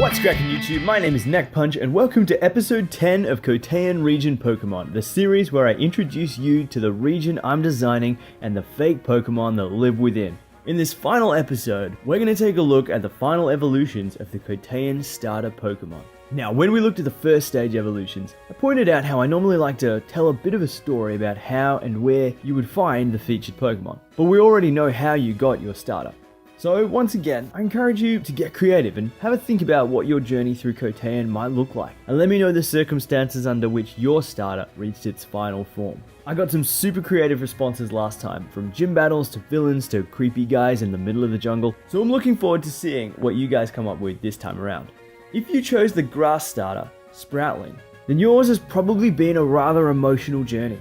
What's cracking YouTube? My name is Punch, and welcome to episode 10 of Coteinn region Pokemon, the series where I introduce you to the region I'm designing and the fake Pokemon that live within. In this final episode, we're going to take a look at the final evolutions of the Coteinn starter Pokemon. Now, when we looked at the first stage evolutions, I pointed out how I normally like to tell a bit of a story about how and where you would find the featured Pokemon, but we already know how you got your starter. So once again, I encourage you to get creative and have a think about what your journey through Coteinn might look like, and let me know the circumstances under which your starter reached its final form. I got some super creative responses last time, from gym battles to villains to creepy guys in the middle of the jungle, so I'm looking forward to seeing what you guys come up with this time around. If you chose the grass starter, Sproutling, then yours has probably been a rather emotional journey.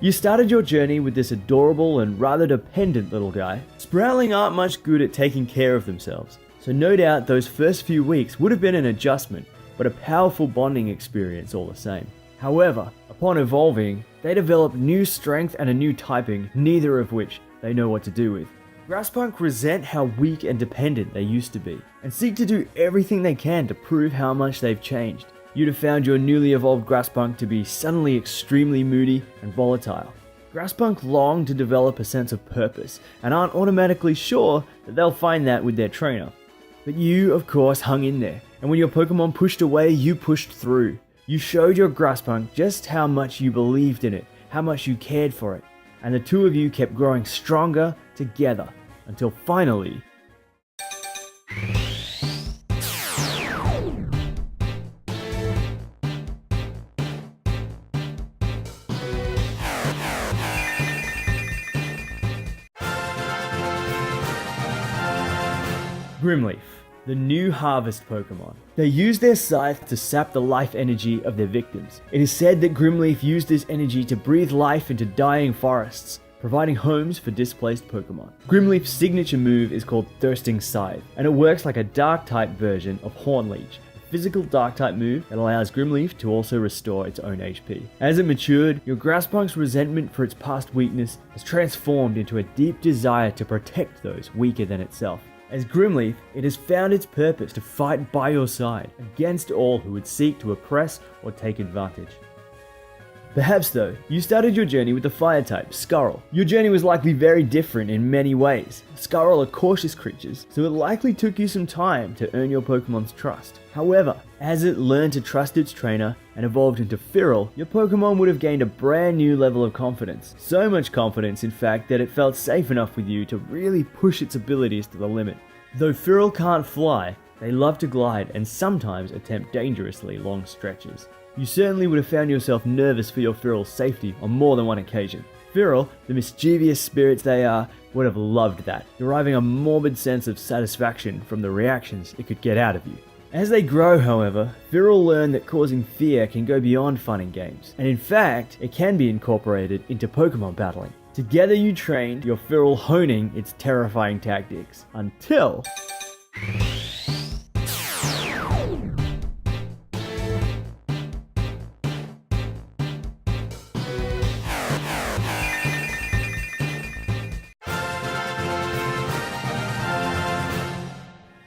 You started your journey with this adorable and rather dependent little guy. Sproutling aren't much good at taking care of themselves, so no doubt those first few weeks would have been an adjustment, but a powerful bonding experience all the same. However, upon evolving, they develop new strength and a new typing, neither of which they know what to do with. Grasspunk resent how weak and dependent they used to be, and seek to do everything they can to prove how much they've changed. You'd have found your newly evolved Grasspunk to be suddenly extremely moody and volatile. Grasspunk long to develop a sense of purpose, and aren't automatically sure that they'll find that with their trainer. But you, of course, hung in there, and when your Pokemon pushed away, you pushed through. You showed your Grasspunk just how much you believed in it, how much you cared for it, and the two of you kept growing stronger together, until finally... Grimleaf, the new harvest Pokemon. They use their scythe to sap the life energy of their victims. It is said that Grimleaf used this energy to breathe life into dying forests, providing homes for displaced Pokemon. Grimleaf's signature move is called Thirsting Scythe, and it works like a Dark-type version of Hornleech, a physical Dark-type move that allows Grimleaf to also restore its own HP. As it matured, your Grasspunk's resentment for its past weakness has transformed into a deep desire to protect those weaker than itself. As Grimleaf, it has found its purpose to fight by your side, against all who would seek to oppress or take advantage. Perhaps though, you started your journey with the fire type, Squirrel. Your journey was likely very different in many ways. Squirrel are cautious creatures, so it likely took you some time to earn your Pokemon's trust. However, as it learned to trust its trainer and evolved into Feral, your Pokemon would have gained a brand new level of confidence. So much confidence, in fact, that it felt safe enough with you to really push its abilities to the limit. Though Feral can't fly, they love to glide and sometimes attempt dangerously long stretches. You certainly would have found yourself nervous for your Feral's safety on more than one occasion. Feral, the mischievous spirits they are, would have loved that, deriving a morbid sense of satisfaction from the reactions it could get out of you. As they grow, however, Feral learn that causing fear can go beyond fun and games, and in fact, it can be incorporated into Pokemon battling. Together you trained your Feral honing its terrifying tactics, until...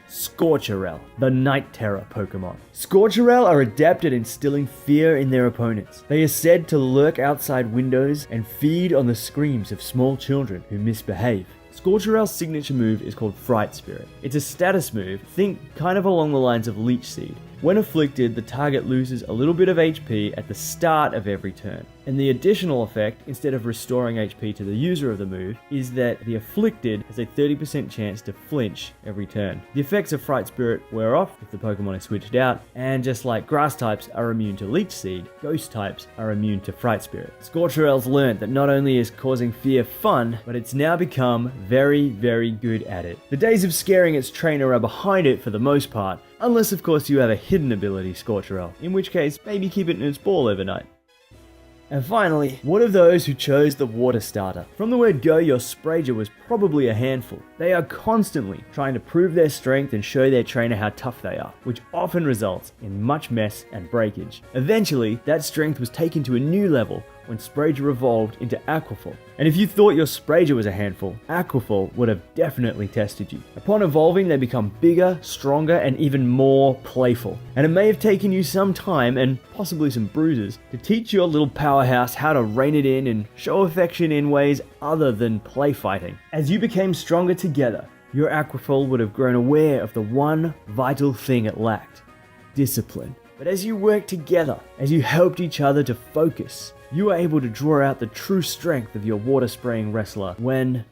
Scorchurel, the Night Terror Pokemon. Scorchurel are adept at instilling fear in their opponents. They are said to lurk outside windows and feed on the screams of small children who misbehave. Scorchurel's signature move is called Fright Spirit. It's a status move, think kind of along the lines of Leech Seed. When afflicted, the target loses a little bit of HP at the start of every turn. And the additional effect, instead of restoring HP to the user of the move, is that the afflicted has a 30% chance to flinch every turn. The effects of Fright Spirit wear off if the Pokemon is switched out, and just like Grass types are immune to Leech Seed, Ghost types are immune to Fright Spirit. Scorchurel's learned that not only is causing fear fun, but it's now become very, very good at it. The days of scaring its trainer are behind it for the most part, unless of course you have a hidden ability Scorchurel, in which case maybe keep it in its ball overnight. And finally, what of those who chose the water starter? From the word go, your Sprager was probably a handful. They are constantly trying to prove their strength and show their trainer how tough they are, which often results in much mess and breakage. Eventually, that strength was taken to a new level when Sprager evolved into Aquafor. And if you thought your Sprager was a handful, Aquafor would have definitely tested you. Upon evolving, they become bigger, stronger, and even more playful. And it may have taken you some time, and possibly some bruises, to teach your little powerhouse how to rein it in and show affection in ways other than play fighting. As you became stronger together, your Aquafor would have grown aware of the one vital thing it lacked: discipline. But as you worked together, as you helped each other to focus, you were able to draw out the true strength of your water spraying wrestler when...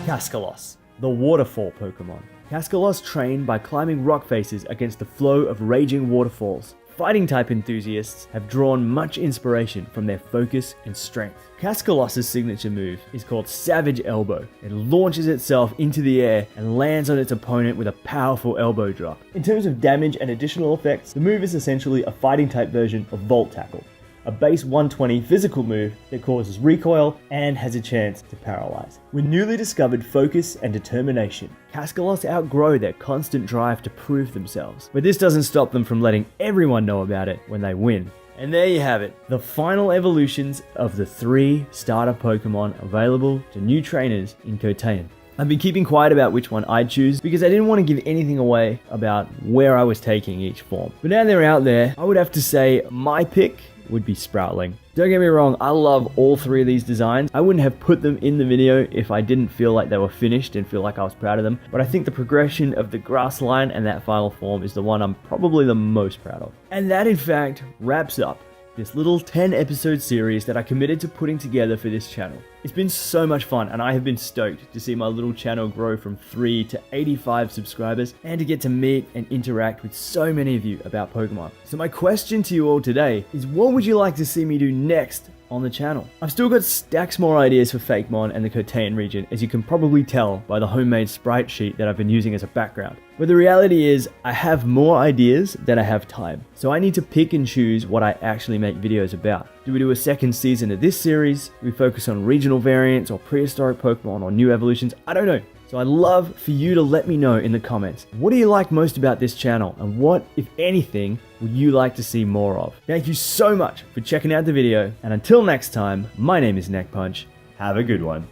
Kaskalos, the waterfall Pokemon. Kaskalos trained by climbing rock faces against the flow of raging waterfalls. Fighting type enthusiasts have drawn much inspiration from their focus and strength. Kaskalos' signature move is called Savage Elbow. It launches itself into the air and lands on its opponent with a powerful elbow drop. In terms of damage and additional effects, the move is essentially a fighting type version of Volt Tackle, a base 120 physical move that causes recoil and has a chance to paralyze. With newly discovered focus and determination, Kaskalos outgrow their constant drive to prove themselves. But this doesn't stop them from letting everyone know about it when they win. And there you have it, the final evolutions of the 3 starter Pokemon available to new trainers in Coteinn. I've been keeping quiet about which one I'd choose because I didn't want to give anything away about where I was taking each form. But now they're out there, I would have to say my pick would be Sproutling. Don't get me wrong, I love all 3 of these designs. I wouldn't have put them in the video if I didn't feel like they were finished and feel like I was proud of them, but I think the progression of the grass line and that final form is the one I'm probably the most proud of. And that in fact wraps up this little 10 episode series that I committed to putting together for this channel. It's been so much fun, and I have been stoked to see my little channel grow from 3 to 85 subscribers and to get to meet and interact with so many of you about Pokemon. So my question to you all today is, what would you like to see me do next on the channel? I've still got stacks more ideas for fakemon and the Coteinn region, as you can probably tell by the homemade sprite sheet that I've been using as a background. But the reality is, I have more ideas than I have time. So I need to pick and choose what I actually make videos about. Do we do a second season of this series? Do we focus on regional variants or prehistoric Pokemon or new evolutions? I don't know. So I'd love for you to let me know in the comments. What do you like most about this channel? And what, if anything, would you like to see more of? Thank you so much for checking out the video. And until next time, my name is Neck Punch. Have a good one.